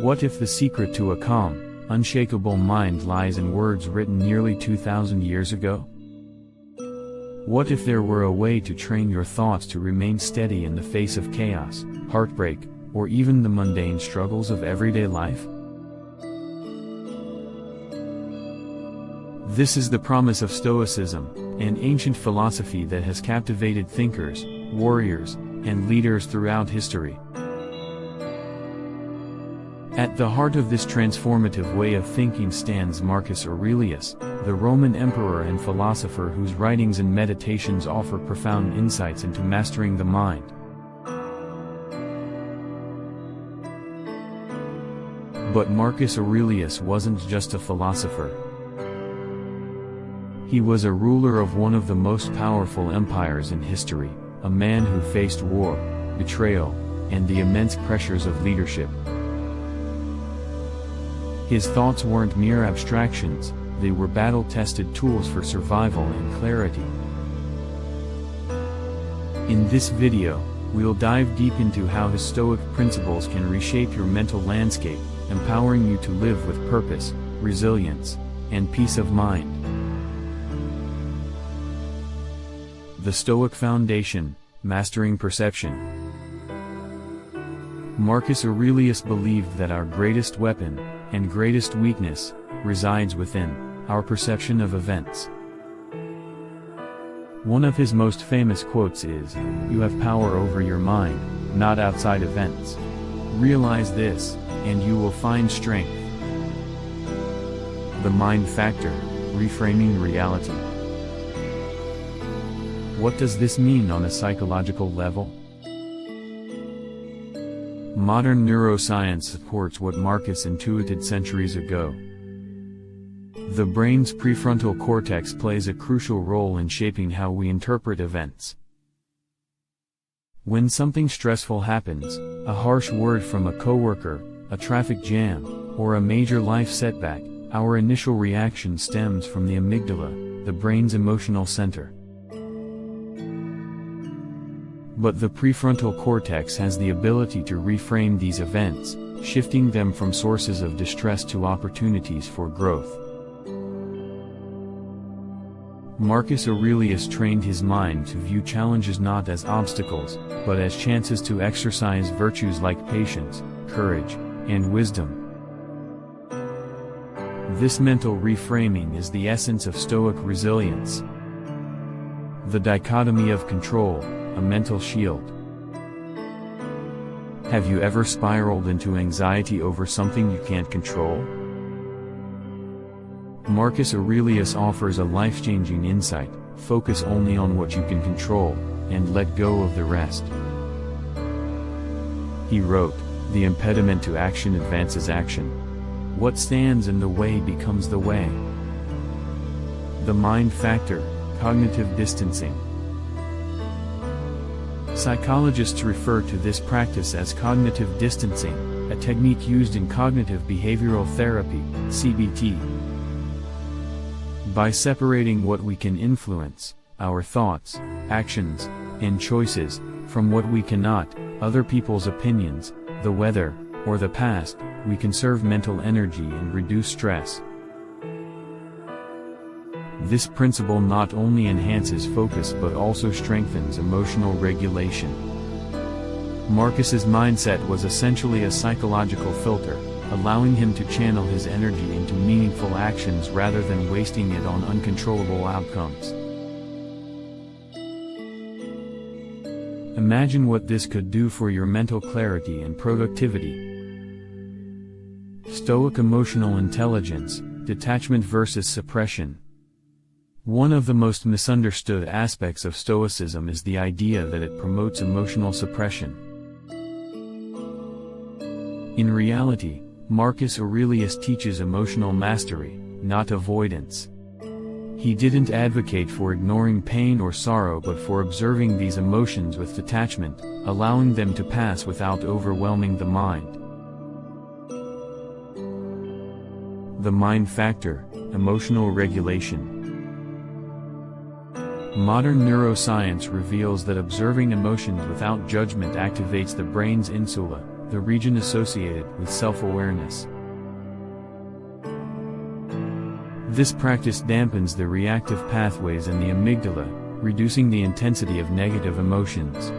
What if the secret to a calm, unshakable mind lies in words written nearly 2,000 years ago? What if there were a way to train your thoughts to remain steady in the face of chaos, heartbreak, or even the mundane struggles of everyday life? This is the promise of Stoicism, an ancient philosophy that has captivated thinkers, warriors, and leaders throughout history. At the heart of this transformative way of thinking stands Marcus Aurelius, the Roman emperor and philosopher whose writings and meditations offer profound insights into mastering the mind. But Marcus Aurelius wasn't just a philosopher. He was a ruler of one of the most powerful empires in history, a man who faced war, betrayal, and the immense pressures of leadership. His thoughts weren't mere abstractions, they were battle-tested tools for survival and clarity. In this video, we'll dive deep into how his Stoic principles can reshape your mental landscape, empowering you to live with purpose, resilience, and peace of mind. The Stoic Foundation, Mastering Perception. Marcus Aurelius believed that our greatest weapon, and greatest weakness, resides within our perception of events. One of his most famous quotes is, "You have power over your mind, not outside events. Realize this, and you will find strength." The mind factor, reframing reality. What does this mean on a psychological level? Modern neuroscience supports what Marcus intuited centuries ago. The brain's prefrontal cortex plays a crucial role in shaping how we interpret events. When something stressful happens, a harsh word from a coworker, a traffic jam, or a major life setback, our initial reaction stems from the amygdala, the brain's emotional center. But the prefrontal cortex has the ability to reframe these events, shifting them from sources of distress to opportunities for growth. Marcus Aurelius trained his mind to view challenges not as obstacles, but as chances to exercise virtues like patience, courage, and wisdom. This mental reframing is the essence of Stoic resilience. The dichotomy of control, a mental shield. Have you ever spiraled into anxiety over something you can't control? Marcus Aurelius offers a life-changing insight: focus only on what you can control, and let go of the rest. He wrote, "The impediment to action advances action. What stands in the way becomes the way." The mind factor, cognitive distancing. Psychologists refer to this practice as cognitive distancing, a technique used in cognitive behavioral therapy, CBT. By separating what we can influence, our thoughts, actions, and choices, from what we cannot, other people's opinions, the weather, or the past, we conserve mental energy and reduce stress. This principle not only enhances focus but also strengthens emotional regulation. Marcus's mindset was essentially a psychological filter, allowing him to channel his energy into meaningful actions rather than wasting it on uncontrollable outcomes. Imagine what this could do for your mental clarity and productivity. Stoic emotional intelligence, detachment versus suppression. One of the most misunderstood aspects of Stoicism is the idea that it promotes emotional suppression. In reality, Marcus Aurelius teaches emotional mastery, not avoidance. He didn't advocate for ignoring pain or sorrow but for observing these emotions with detachment, allowing them to pass without overwhelming the mind. The mind factor, emotional regulation. Modern neuroscience reveals that observing emotions without judgment activates the brain's insula, the region associated with self-awareness. This practice dampens the reactive pathways in the amygdala, reducing the intensity of negative emotions.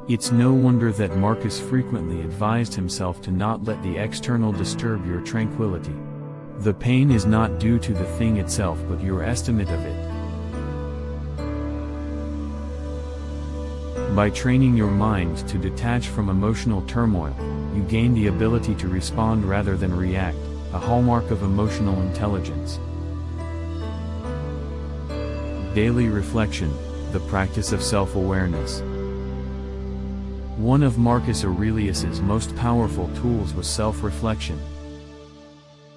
It's no wonder that Marcus frequently advised himself to not let the external disturb your tranquility. The pain is not due to the thing itself but your estimate of it. By training your mind to detach from emotional turmoil, you gain the ability to respond rather than react, a hallmark of emotional intelligence. Daily reflection, the practice of self-awareness. One of Marcus Aurelius's most powerful tools was self-reflection.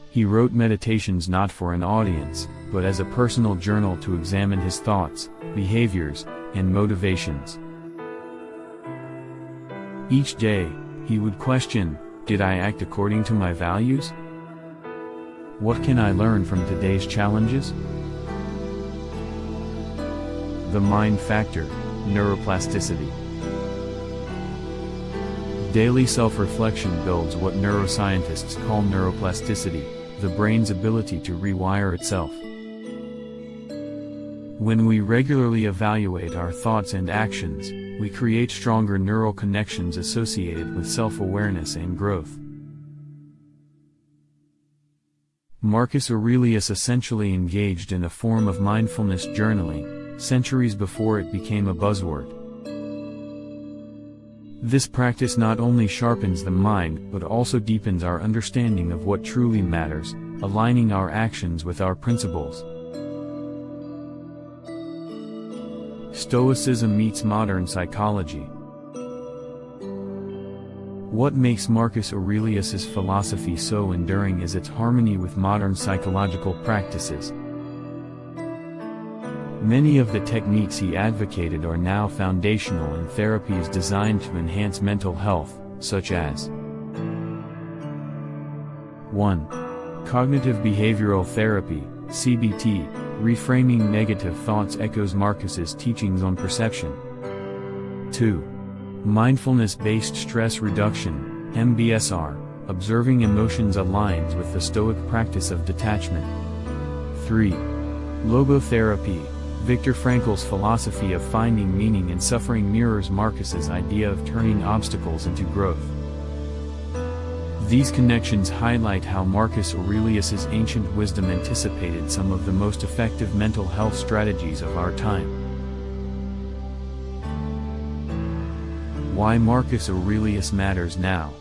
He wrote meditations not for an audience, but as a personal journal to examine his thoughts, behaviors, and motivations. Each day, he would question, did I act according to my values? What can I learn from today's challenges? The mind factor, neuroplasticity. Daily self-reflection builds what neuroscientists call neuroplasticity, the brain's ability to rewire itself. When we regularly evaluate our thoughts and actions, we create stronger neural connections associated with self-awareness and growth. Marcus Aurelius essentially engaged in a form of mindfulness journaling, centuries before it became a buzzword. This practice not only sharpens the mind but also deepens our understanding of what truly matters, aligning our actions with our principles. Stoicism meets modern psychology. What makes Marcus Aurelius's philosophy so enduring is its harmony with modern psychological practices. Many of the techniques he advocated are now foundational in therapies designed to enhance mental health, such as 1. Cognitive behavioral therapy, CBT, reframing negative thoughts echoes Marcus's teachings on perception. 2. Mindfulness-based stress reduction, MBSR, observing emotions aligns with the Stoic practice of detachment. 3. Logotherapy, Viktor Frankl's philosophy of finding meaning in suffering mirrors Marcus's idea of turning obstacles into growth. These connections highlight how Marcus Aurelius's ancient wisdom anticipated some of the most effective mental health strategies of our time. Why Marcus Aurelius matters now.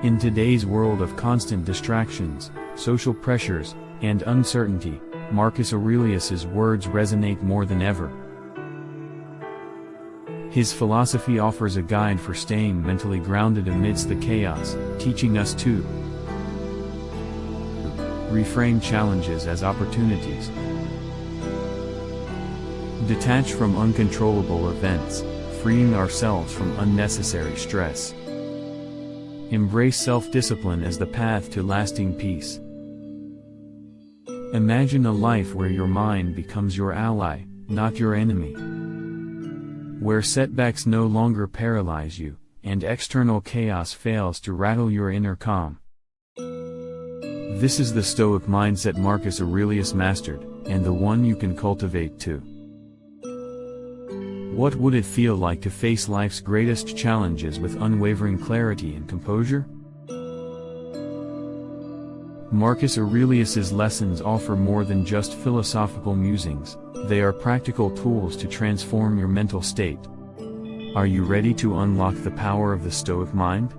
In today's world of constant distractions, social pressures, and uncertainty, Marcus Aurelius's words resonate more than ever. His philosophy offers a guide for staying mentally grounded amidst the chaos, teaching us to reframe challenges as opportunities, detach from uncontrollable events, freeing ourselves from unnecessary stress, embrace self-discipline as the path to lasting peace. Imagine a life where your mind becomes your ally, not your enemy. Where setbacks no longer paralyze you, and external chaos fails to rattle your inner calm. This is the Stoic mindset Marcus Aurelius mastered, and the one you can cultivate too. What would it feel like to face life's greatest challenges with unwavering clarity and composure? Marcus Aurelius's lessons offer more than just philosophical musings, they are practical tools to transform your mental state. Are you ready to unlock the power of the Stoic mind?